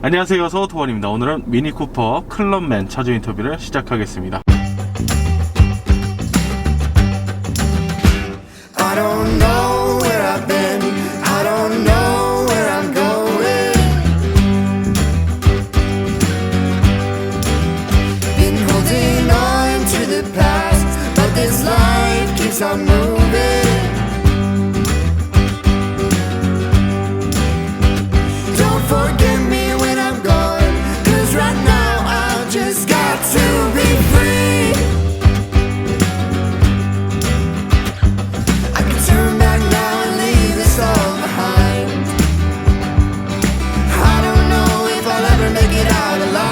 안녕하세요, 서우토원입니다. 오늘은 미니쿠퍼 클럽맨 차주 인터뷰를 시작하겠습니다. I don't know where I've been, I don't know where I'm going. Been holding on to the past, but this life keeps on moving. Don't forget me when I'm gone, 'cause right now I just got to be free. I can turn back now and leave this all behind. I don't know if I'll ever make it out alive.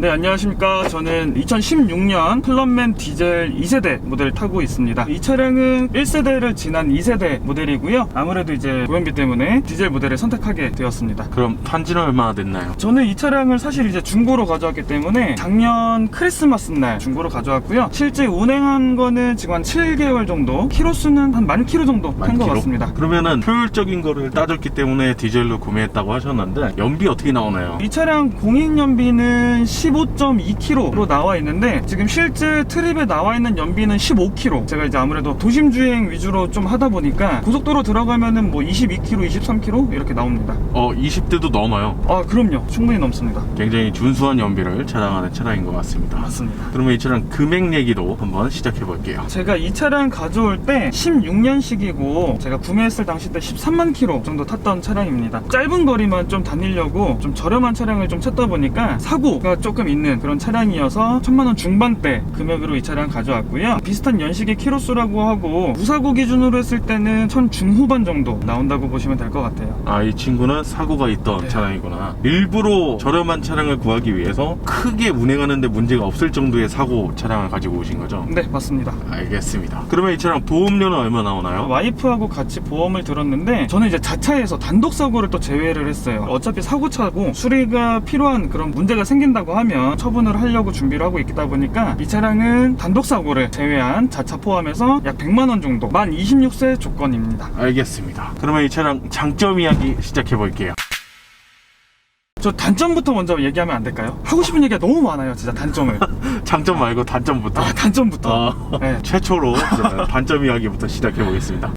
네, 안녕하십니까. 저는 2016년 클럽맨 디젤 2세대 모델을 타고 있습니다. 이 차량은 1세대를 지난 2세대 모델이고요. 아무래도 이제 고연비 때문에 디젤 모델을 선택하게 되었습니다. 그럼 탄지는 얼마나 됐나요? 저는 이 차량을 사실 이제 중고로 가져왔기 때문에 작년 크리스마스 날 중고로 가져왔고요. 실제 운행한 거는 지금 한 7개월 정도, 키로수는 한 10,000km 정도 탄 것 같습니다. 그러면은 효율적인 거를 따졌기 때문에 디젤로 구매했다고 하셨는데 연비 어떻게 나오나요? 이 차량 공인 연비는 15.2km로 나와 있는데 지금 실제 트립에 나와 있는 연비는 15km. 제가 이제 아무래도 도심 주행 위주로 좀 하다 보니까 고속도로 들어가면은 뭐 22km, 23km 이렇게 나옵니다. 20대도 넘어요. 아, 그럼요. 충분히 넘습니다. 굉장히 준수한 연비를 자랑하는 차량인 것 같습니다. 맞습니다. 그러면 이 차량 금액 얘기도 한번 시작해 볼게요. 제가 이 차량 가져올 때 16년식이고 제가 구매했을 당시 때 13만 km 정도 탔던 차량입니다. 짧은 거리만 좀 다니려고 좀 저렴한 차량을 좀 찾다 보니까 사고가 조금 있는 그런 차량이어서 1,000만원 중반대 금액으로 이 차량 가져왔고요. 비슷한 연식의 키로수라고 하고 무사고 기준으로 했을 때는 1,000 중후반 정도 나온다고 보시면 될 것 같아요. 이 친구는 사고가 있던 네. 차량이구나. 일부러 저렴한 차량을 구하기 위해서 크게 운행하는데 문제가 없을 정도의 사고 차량을 가지고 오신 거죠? 네, 맞습니다. 알겠습니다. 그러면 이 차량 보험료는 얼마 나오나요? 와이프하고 같이 보험을 들었는데 저는 이제 자차에서 단독 사고를 또 제외를 했어요. 어차피 사고차고 수리가 필요한 그런 문제가 생긴다고 하면 처분을 하려고 준비를 하고 있다 보니까 이 차량은 단독 사고를 제외한 자차 포함해서 약 100만원 정도, 만 26세 조건입니다. 알겠습니다. 그러면 이 차량 장점 이야기 시작해 볼게요. 저 단점부터 먼저 얘기하면 안 될까요? 하고 싶은 얘기가 너무 많아요, 진짜 단점을. 장점 말고 단점부터. 단점부터. 네. 최초로 그러면 단점 이야기부터 시작해 보겠습니다.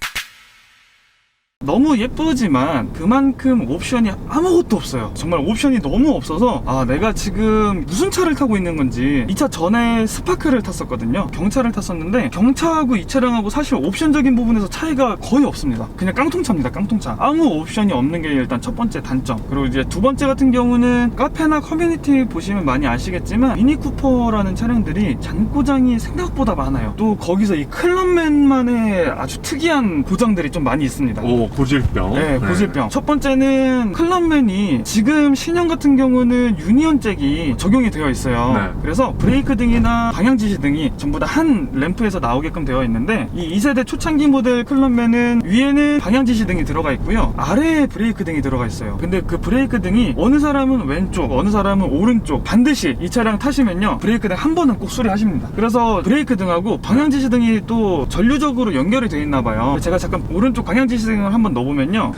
너무 예쁘지만 그만큼 옵션이 아무것도 없어요. 정말 옵션이 너무 없어서 내가 지금 무슨 차를 타고 있는 건지. 이 차 전에 스파크를 탔었거든요. 경차를 탔었는데 경차하고 이 차량하고 사실 옵션적인 부분에서 차이가 거의 없습니다. 그냥 깡통차입니다. 깡통차. 아무 옵션이 없는 게 일단 첫 번째 단점. 그리고 이제 두 번째 같은 경우는 카페나 커뮤니티 보시면 많이 아시겠지만 미니쿠퍼라는 차량들이 잔고장이 생각보다 많아요. 또 거기서 이 클럽맨만의 아주 특이한 고장들이 좀 많이 있습니다. 고질병. 네, 고질병. 첫 번째는 클럽맨이 지금 신형 같은 경우는 유니온 잭이 적용이 되어 있어요. 네. 그래서 브레이크 등이나 방향 지시 등이 전부 다 한 램프에서 나오게끔 되어 있는데 이 2세대 초창기 모델 클럽맨은 위에는 방향 지시 등이 들어가 있고요. 아래에 브레이크 등이 들어가 있어요. 근데 그 브레이크 등이 어느 사람은 왼쪽, 어느 사람은 오른쪽, 반드시 이 차량 타시면요 브레이크 등 한 번은 꼭 수리하십니다. 그래서 브레이크 등하고 방향 지시 등이 또 전류적으로 연결이 되어 있나 봐요. 제가 잠깐 오른쪽 방향 지시 등을 한번 넣어보면요,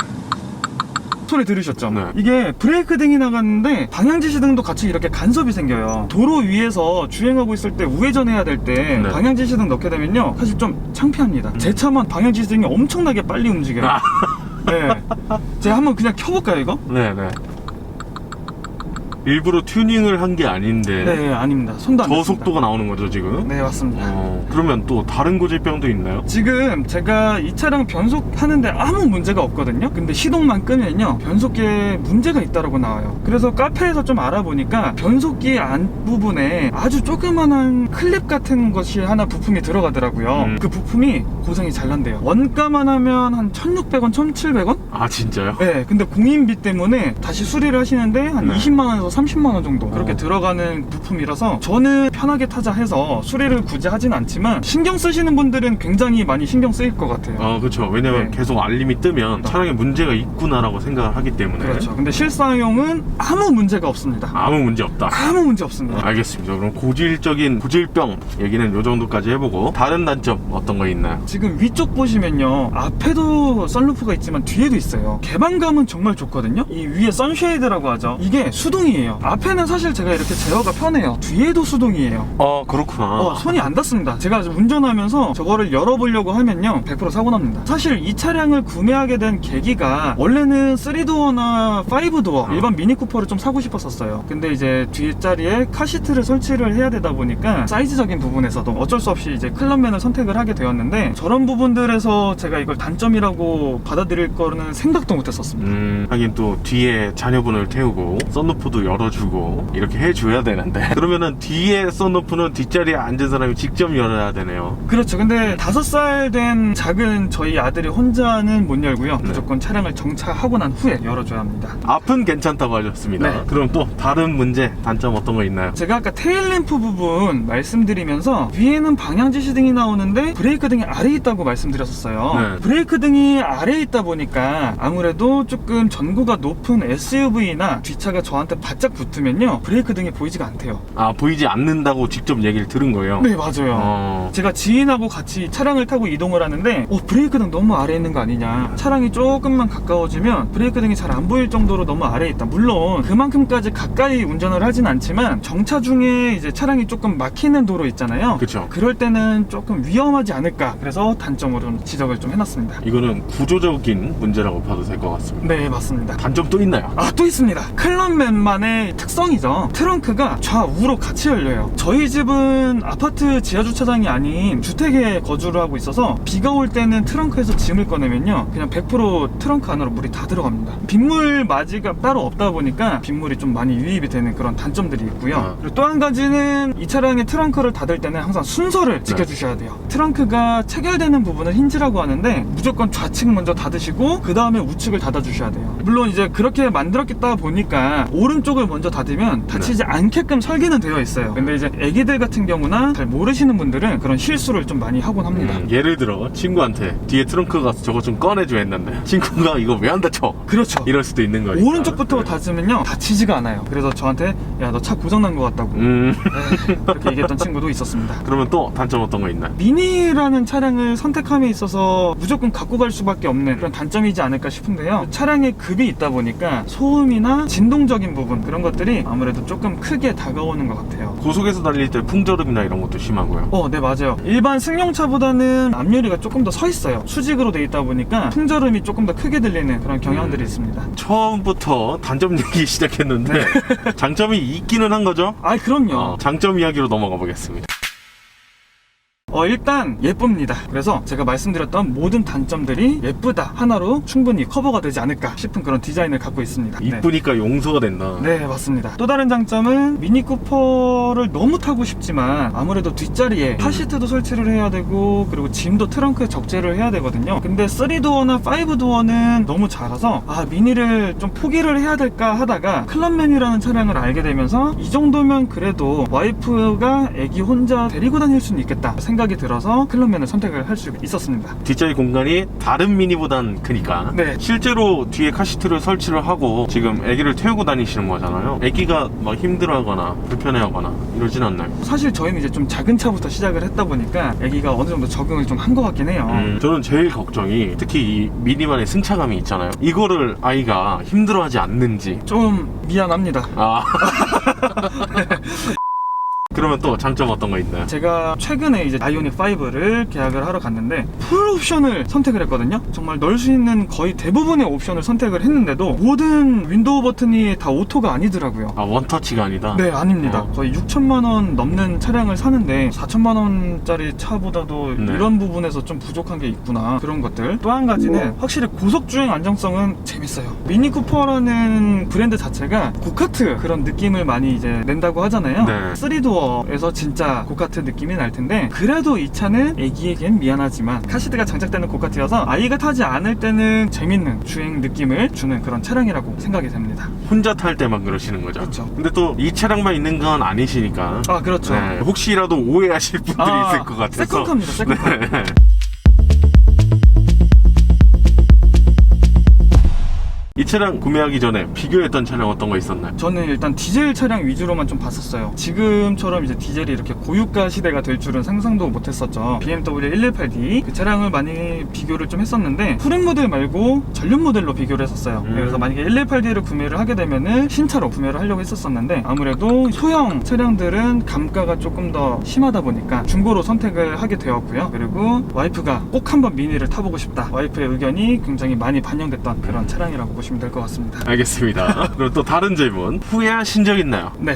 소리 들으셨죠? 네. 이게 브레이크 등이 나갔는데 방향 지시 등도 같이 이렇게 간섭이 생겨요. 도로 위에서 주행하고 있을 때 우회전해야 될 때 네. 방향 지시 등 넣게 되면요 사실 좀 창피합니다. 제 차만 방향 지시 등이 엄청나게 빨리 움직여요. 네. 제가 한번 그냥 켜볼까요, 이거? 네네. 일부러 튜닝을 한 게 아닌데 네, 아닙니다. 손도 안 댔습니다. 저속도가 나오는 거죠 지금? 네, 맞습니다. 그러면 또 다른 고질병도 있나요? 지금 제가 이 차량 변속하는데 아무 문제가 없거든요. 근데 시동만 끄면요 변속기에 문제가 있다라고 나와요. 그래서 카페에서 좀 알아보니까 변속기 안부분에 아주 조그만한 클립 같은 것이 하나 부품이 들어가더라고요. 그 부품이 고장이 잘 난대요. 원가만 하면 한 1,600원, 1,700원? 진짜요? 네, 근데 공인비 때문에 다시 수리를 하시는데 한 네. 20만원에서 30만 원 정도 그렇게 어. 들어가는 부품이라서 저는 편하게 타자 해서 수리를 굳이 하진 않지만 신경 쓰시는 분들은 굉장히 많이 신경 쓰일 것 같아요. 그렇죠. 왜냐면 네. 계속 알림이 뜨면 차량에 문제가 있구나라고 생각을 하기 때문에. 그렇죠. 근데 실사용은 아무 문제가 없습니다. 아무 문제 없다. 아무 문제 없습니다. 알겠습니다. 그럼 고질적인 고질병 얘기는 요 정도까지 해보고 다른 단점 어떤 거 있나요? 지금 위쪽 보시면요, 앞에도 썬루프가 있지만 뒤에도 있어요. 개방감은 정말 좋거든요. 이 위에 선쉐이드라고 하죠. 이게 수동이에요. 앞에는 사실 제가 이렇게 제어가 편해요. 뒤에도 수동이에요. 그렇구나. 손이 안 닿습니다. 제가 운전하면서 저거를 열어보려고 하면요 100% 사고 납니다. 사실 이 차량을 구매하게 된 계기가 원래는 3도어나 5도어 일반 미니쿠퍼를 좀 사고 싶었었어요. 근데 이제 뒷자리에 카시트를 설치를 해야 되다 보니까 사이즈적인 부분에서도 어쩔 수 없이 이제 클럽맨을 선택을 하게 되었는데, 저런 부분들에서 제가 이걸 단점이라고 받아들일 거는 생각도 못 했었습니다. 하긴 또 뒤에 자녀분을 태우고 썬루프도 열어주고 이렇게 해줘야 되는데 그러면은 뒤에 썬루프는 뒷자리에 앉은 사람이 직접 열어야 되네요. 그렇죠. 근데 5살 된 작은 저희 아들이 혼자는 못 열고요. 무조건 차량을 정차하고 난 후에 열어줘야 합니다. 앞은 괜찮다고 하셨습니다. 네. 그럼 또 다른 문제, 단점 어떤 거 있나요? 제가 아까 테일램프 부분 말씀드리면서 위에는 방향지시 등이 나오는데 브레이크 등이 아래에 있다고 말씀드렸었어요. 네. 브레이크 등이 아래에 있다 보니까 아무래도 조금 전고가 높은 SUV나 뒷차가 저한테 바짝 붙으면요 브레이크 등이 보이지가 않대요. 보이지 않는다고 직접 얘기를 들은 거예요? 네, 맞아요. 제가 지인하고 같이 차량을 타고 이동을 하는데 브레이크 등 너무 아래에 있는 거 아니냐, 차량이 조금만 가까워지면 브레이크 등이 잘 안 보일 정도로 너무 아래에 있다. 물론 그만큼까지 가까이 운전을 하진 않지만 정차 중에 이제 차량이 조금 막히는 도로 있잖아요. 그쵸. 그럴 때는 조금 위험하지 않을까, 그래서 단점으로 지적을 좀 해놨습니다. 이거는 구조적인 문제라고 봐도 될 것 같습니다. 네, 맞습니다. 단점 또 있나요? 또 있습니다. 클럽맨만의 특성이죠. 트렁크가 좌우로 같이 열려요. 저희 집은 아파트 지하주차장이 아닌 주택에 거주를 하고 있어서 비가 올 때는 트렁크에서 짐을 꺼내면요 그냥 100% 트렁크 안으로 물이 다 들어갑니다. 빗물 맞이가 따로 없다 보니까 빗물이 좀 많이 유입이 되는 그런 단점들이 있고요. 그리고 또 한 가지는 이 차량의 트렁크를 닫을 때는 항상 순서를 지켜주셔야 돼요. 트렁크가 체결되는 부분을 힌지라고 하는데 무조건 좌측 먼저 닫으시고 그 다음에 우측을 닫아주셔야 돼요. 물론 이제 그렇게 만들었다 보니까 오른쪽을 먼저 닫으면 다치지 않게끔 설계는 되어 있어요. 근데 이제 애기들 같은 경우나 잘 모르시는 분들은 그런 실수를 좀 많이 하곤 합니다. 예를 들어 친구한테 뒤에 트렁크 가서 저거 좀 꺼내줘 했는데 친구가 이거 왜 안 닫혀? 그렇죠. 이럴 수도 있는 거니까. 오른쪽부터 닫으면요 다치지가 않아요. 그래서 저한테 야, 너 차 고장난 것 같다고 그렇게 얘기했던 친구도 있었습니다. 그러면 또 단점 어떤 거 있나요? 미니라는 차량을 선택함에 있어서 무조건 갖고 갈 수밖에 없는 그런 단점이지 않을까 싶은데요. 차량에 급이 있다 보니까 소음이나 진동적인 부분, 그런 것들이 아무래도 조금 크게 다가오는 것 같아요. 고속에서 달릴 때 풍절음이나 이런 것도 심하고요. 네, 맞아요. 일반 승용차보다는 앞유리가 조금 더 서 있어요. 수직으로 돼 있다 보니까 풍절음이 조금 더 크게 들리는 그런 경향들이 있습니다. 처음부터 단점 얘기 시작했는데 장점이 있기는 한 거죠? 그럼요. 장점 이야기로 넘어가 보겠습니다. 일단 예쁩니다. 그래서 제가 말씀드렸던 모든 단점들이 예쁘다 하나로 충분히 커버가 되지 않을까 싶은 그런 디자인을 갖고 있습니다. 이쁘니까 용서가 된다. 네, 맞습니다. 또 다른 장점은 미니쿠퍼를 너무 타고 싶지만 아무래도 뒷자리에 카시트도 설치를 해야 되고 그리고 짐도 트렁크에 적재를 해야 되거든요. 근데 3도어나 5도어는 너무 작아서 미니를 좀 포기를 해야 될까 하다가 클럽맨이라는 차량을 알게 되면서 이 정도면 그래도 와이프가 애기 혼자 데리고 다닐 수는 있겠다 생각이 들어서 클럽맨을 선택을 할 수 있었습니다. 뒷자리 공간이 다른 미니보단 크니까. 네. 실제로 뒤에 카시트를 설치를 하고 지금 아기를 태우고 다니시는 거잖아요. 아기가 막 힘들어하거나 불편해하거나 이러진 않나요? 사실 저희는 이제 좀 작은 차부터 시작을 했다 보니까 아기가 어느 정도 적응을 좀 한 것 같긴 해요. 저는 제일 걱정이 특히 이 미니만의 승차감이 있잖아요. 이거를 아이가 힘들어하지 않는지. 좀 미안합니다. 그러면 또 장점 어떤 거 있나요? 제가 최근에 이제 아이오닉 5를 계약을 하러 갔는데 풀 옵션을 선택을 했거든요. 정말 넣을 수 있는 거의 대부분의 옵션을 선택을 했는데도 모든 윈도우 버튼이 다 오토가 아니더라고요. 원터치가 아니다? 네, 아닙니다. 거의 6천만 원 넘는 차량을 사는데 4천만 원짜리 차보다도 이런 부분에서 좀 부족한 게 있구나, 그런 것들. 또 한 가지는 확실히 고속주행 안정성은 재밌어요. 미니쿠퍼라는 브랜드 자체가 고카트 그런 느낌을 많이 이제 낸다고 하잖아요. 3도어 거에서 진짜 고카트 느낌이 날 텐데, 그래도 이 차는 애기에겐 미안하지만 카시트가 장착되는 고카트여서 아이가 타지 않을 때는 재밌는 주행 느낌을 주는 그런 차량이라고 생각이 됩니다. 혼자 탈 때만 그러시는 거죠? 그렇죠. 근데 또 이 차량만 있는 건 아니시니까. 아, 그렇죠. 네, 혹시라도 오해하실 분들이 있을 것 같아서. 세컨카입니다, 세컨카. 네. 이 차량 구매하기 전에 비교했던 차량 어떤 거 있었나요? 저는 일단 디젤 차량 위주로만 좀 봤었어요. 지금처럼 이제 디젤이 이렇게 고유가 시대가 될 줄은 상상도 못했었죠. BMW 118D 그 차량을 많이 비교를 좀 했었는데, 후륜 모델 말고 전륜 모델로 비교를 했었어요. 그래서 만약에 118D를 구매를 하게 되면은 신차로 구매를 하려고 했었었는데, 아무래도 소형 차량들은 감가가 조금 더 심하다 보니까 중고로 선택을 하게 되었고요. 그리고 와이프가 꼭 한번 미니를 타보고 싶다, 와이프의 의견이 굉장히 많이 반영됐던 그런 차량이라고 보시면 될 것 같습니다. 알겠습니다. 그리고 또 다른 질문. 후회하신 적 있나요? 네.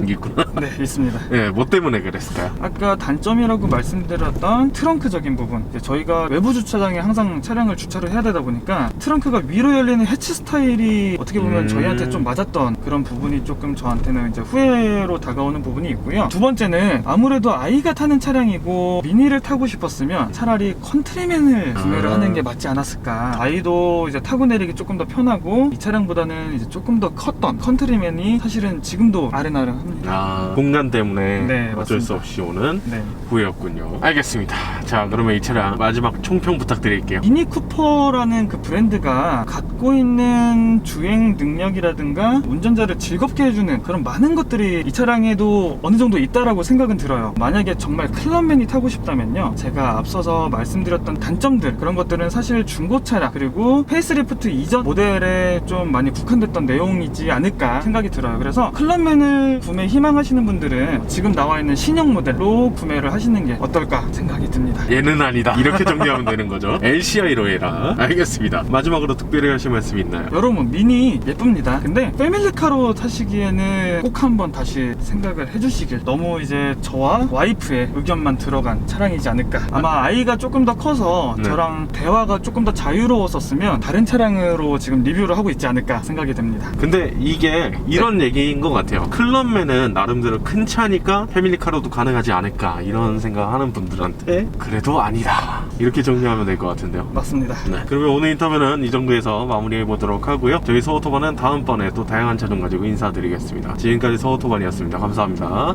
있구나. 네, 있습니다. 네, 뭐 때문에 그랬을까요? 아까 단점이라고 말씀드렸던 트렁크적인 부분, 이제 저희가 외부 주차장에 항상 차량을 주차를 해야 되다 보니까 트렁크가 위로 열리는 해치 스타일이 어떻게 보면 저희한테 좀 맞았던 그런 부분이 조금 저한테는 이제 후회로 다가오는 부분이 있고요. 두 번째는 아무래도 아이가 타는 차량이고 미니를 타고 싶었으면 차라리 컨트리맨을 구매를 하는 게 맞지 않았을까. 아이도 이제 타고 내리기 조금 더 편하고, 이 차량보다는 이제 조금 더 컸던 컨트리맨이 사실은 지금도 아른아른합니다. 공간 때문에 네, 어쩔 맞습니다. 수 없이 오는 네. 후회였군요. 알겠습니다. 자, 그러면 이 차량 마지막 총평 부탁드릴게요. 미니 쿠퍼라는 그 브랜드가 갖고 있는 주행 능력이라든가 운전자를 즐겁게 해주는 그런 많은 것들이 이 차량에도 어느 정도 있다라고 생각은 들어요. 만약에 정말 클럽맨이 타고 싶다면요, 제가 앞서서 말씀드렸던 단점들, 그런 것들은 사실 중고 차량 그리고 페이스리프트 이전 모델에 좀 많이 국한됐던 내용이지 않을까 생각이 들어요. 그래서 클럽맨을 구매 희망하시는 분들은 지금 나와 있는 신형 모델로 구매를 하시는 게 어떨까 생각이 듭니다. 얘는 아니다. 이렇게 정리하면 되는 거죠. LCI로 해라. 알겠습니다. 마지막으로 특별히 하실 말씀이 있나요? 여러분, 미니 예쁩니다. 근데 패밀리카로 타시기에는 꼭 한번 다시 생각을 해주시길. 너무 이제 저와 와이프의 의견만 들어간 차량이지 않을까. 아마 아이가 조금 더 커서 네. 저랑 대화가 조금 더 자유로웠었으면 다른 차량으로 지금 리뷰를 하고 있지 않을까 생각이 됩니다. 근데 이게 이런 얘기인 것 같아요. 클럽맨은 나름대로 큰 차니까 패밀리카로도 가능하지 않을까, 이런 생각하는 분들한테 그래도 아니다, 이렇게 정리하면 될 것 같은데요. 맞습니다. 네, 그러면 오늘 인터뷰는 이 정도에서 마무리해 보도록 하고요. 저희 서오토반은 다음번에 또 다양한 차종 가지고 인사드리겠습니다. 지금까지 서오토반이었습니다. 감사합니다.